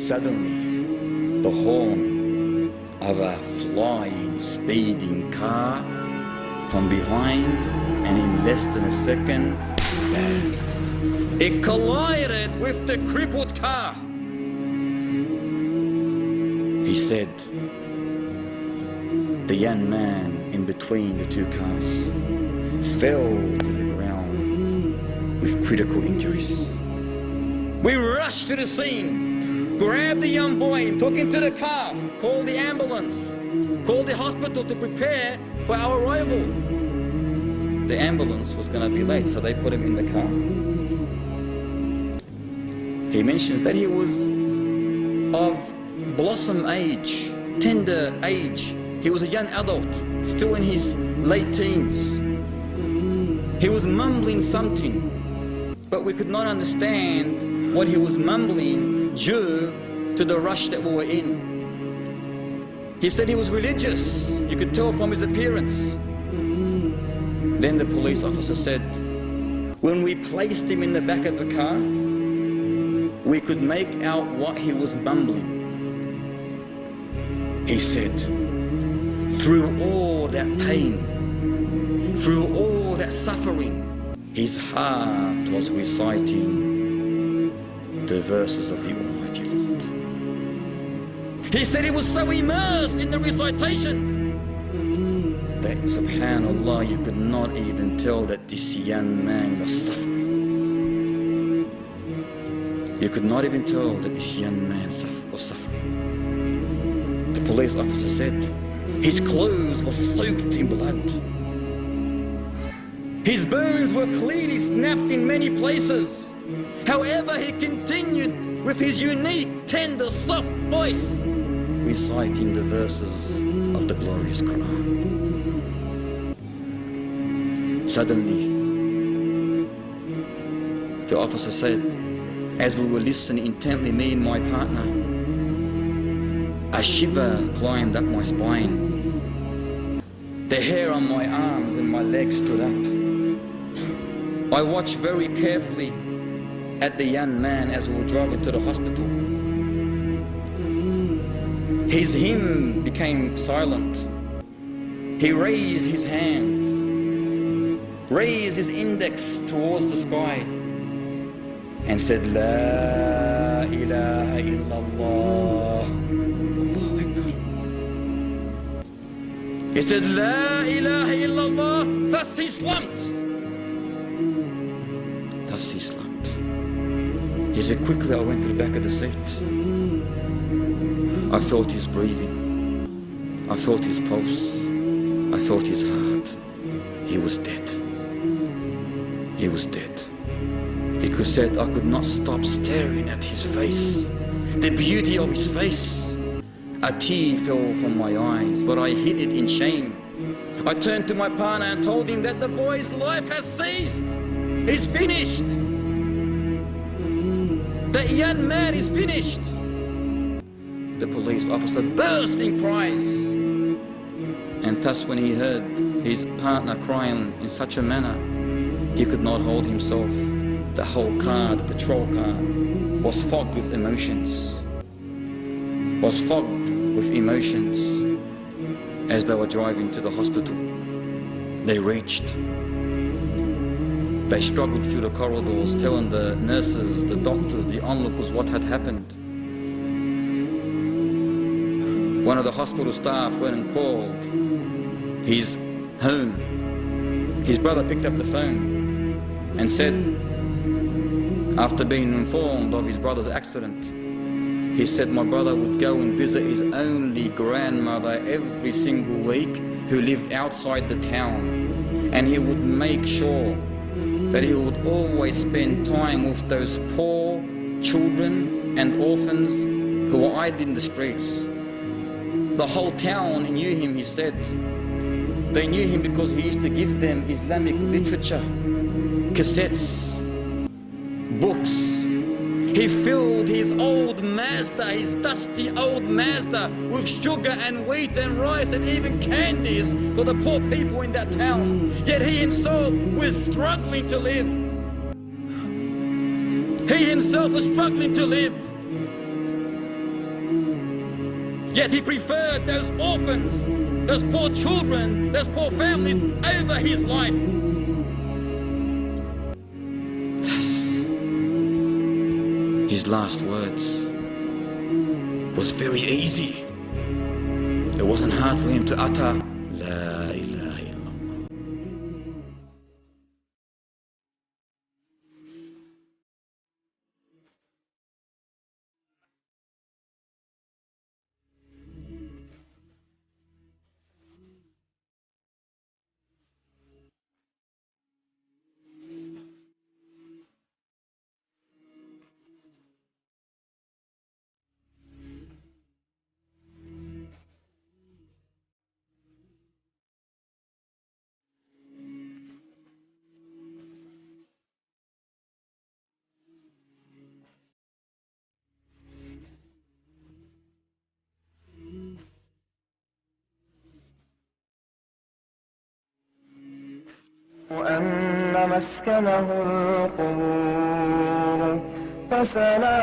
Suddenly, the horn of a flying, speeding car from behind, and in less than a second, bam, it collided with the crippled car. He said, the young man in between the two cars fell to the ground with critical injuries. We rushed to the scene, grabbed the young boy and took him to the car, called the ambulance, called the hospital to prepare for our arrival. The ambulance was going to be late, so they put him in the car. He mentions that he was of blossom age, tender age. He was a young adult, still in his late teens. He was mumbling something, but we could not understand what he was mumbling due to the rush that we were in. He said he was religious. You could tell from his appearance. Then the police officer said, when we placed him in the back of the car, we could make out what he was mumbling. He said, through all that pain, through all that suffering, his heart was reciting the verses of the Almighty Lord. He said he was so immersed in the recitation that, subhanallah, you could not even tell that this young man was suffering. You could not even tell that this young man was suffering. The police officer said his clothes were soaked in blood. His bones were clearly snapped in many places. However, he continued with his unique, tender, soft voice, reciting the verses of the glorious Quran. Suddenly, the officer said, as we were listening intently, me and my partner, a shiver climbed up my spine. The hair on my arms and my legs stood up. I watched very carefully at the young man as we were driving to the hospital. His hymn became silent. He raised his hand, raised his index towards the sky, and said, La ilaha illallah. Allahu Akbar. He said, La ilaha illallah. Thus he slumped. Thus he slumped. He said, quickly I went to the back of the seat. I felt his breathing. I felt his pulse. I felt his heart. He was dead. He was dead. He said, I could not stop staring at his face, the beauty of his face. A tear fell from my eyes, but I hid it in shame. I turned to my partner and told him that the boy's life has ceased. He's finished. That young man is finished. The police officer burst in cries. And thus when he heard his partner crying in such a manner, he could not hold himself. The whole car, the patrol car, was fogged with emotions. Was fogged with emotions as they were driving to the hospital. They reached. They struggled through the corridors, telling the nurses, the doctors, the onlookers what had happened. One of the hospital staff went and called his home. His brother picked up the phone and said, after being informed of his brother's accident, he said my brother would go and visit his only grandmother every single week who lived outside the town, and he would make sure that he would always spend time with those poor children and orphans who were idle in the streets. The whole town knew him, he said. They knew him because he used to give them Islamic literature, cassettes, books. He filled his old Mazda, his dusty old Mazda, with sugar and wheat and rice and even candies for the poor people in that town. Yet he himself was struggling to live. He himself was struggling to live. Yet he preferred those orphans, those poor children, those poor families over his life. Thus, his last words was very easy. It wasn't hard for him to utter, La ilaha illallah. وأن مسكنه القبور فسلام